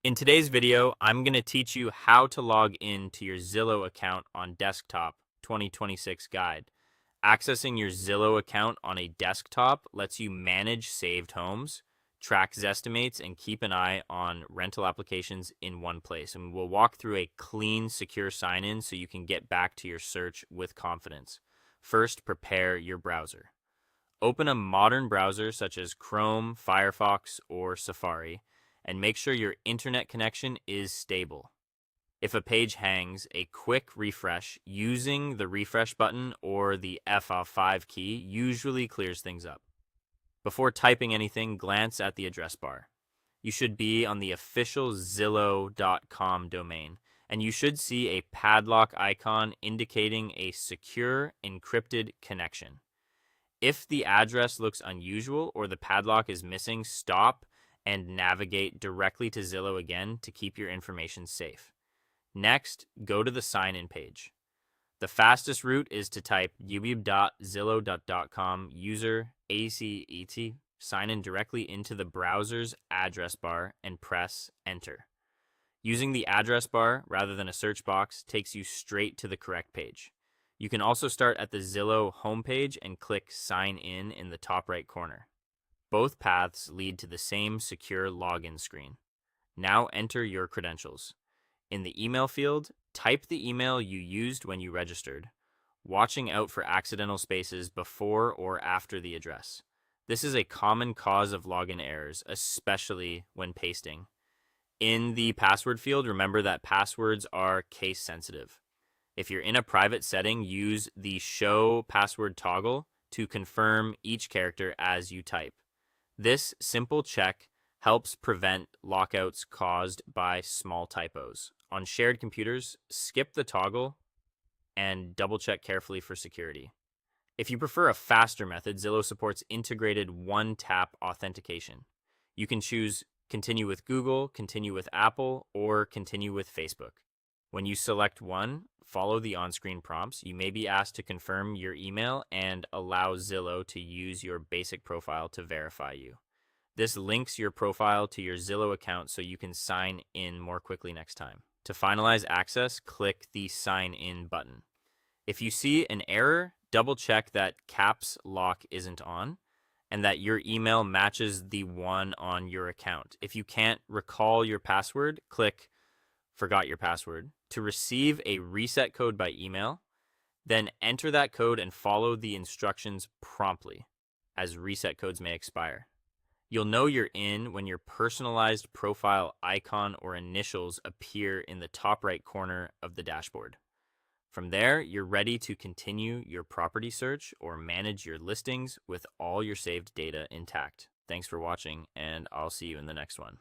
In today's video, I'm going to teach you how to log in to your Zillow account on desktop 2026 guide. Accessing your Zillow account on a desktop lets you manage saved homes, track zestimates, and keep an eye on rental applications in one place. And we'll walk through a clean, secure sign-in so you can get back to your search with confidence. First, prepare your browser. Open a modern browser such as Chrome, Firefox, or Safari, and make sure your internet connection is stable. If a page hangs, a quick refresh using the refresh button or the F5 key usually clears things up. Before typing anything, glance at the address bar. You should be on the official Zillow.com domain, and you should see a padlock icon indicating a secure, encrypted connection. If the address looks unusual or the padlock is missing, stop and navigate directly to Zillow again to keep your information safe. Next, go to the sign-in page. The fastest route is to type www.zillow.com user ACET, sign in directly into the browser's address bar and press enter. Using the address bar rather than a search box takes you straight to the correct page. You can also start at the Zillow homepage and click Sign in the top right corner. Both paths lead to the same secure login screen. Now enter your credentials. In the email field, type the email you used when you registered, watching out for accidental spaces before or after the address. This is a common cause of login errors, especially when pasting. In the password field, remember that passwords are case sensitive. If you're in a private setting, use the Show Password toggle to confirm each character as you type. This simple check helps prevent lockouts caused by small typos. On shared computers, skip the toggle and double-check carefully for security. If you prefer a faster method, Zillow supports integrated one-tap authentication. You can choose Continue with Google, Continue with Apple, or Continue with Facebook. When you select one, follow the on-screen prompts. You may be asked to confirm your email and allow Zillow to use your basic profile to verify you. This links your profile to your Zillow account so you can sign in more quickly next time. To finalize access, click the Sign In button. If you see an error, double-check that Caps Lock isn't on and that your email matches the one on your account. If you can't recall your password, click Forgot your password. To receive a reset code by email, then enter that code and follow the instructions promptly, as reset codes may expire. You'll know you're in when your personalized profile icon or initials appear in the top right corner of the dashboard. From there, you're ready to continue your property search or manage your listings with all your saved data intact. Thanks for watching, and I'll see you in the next one.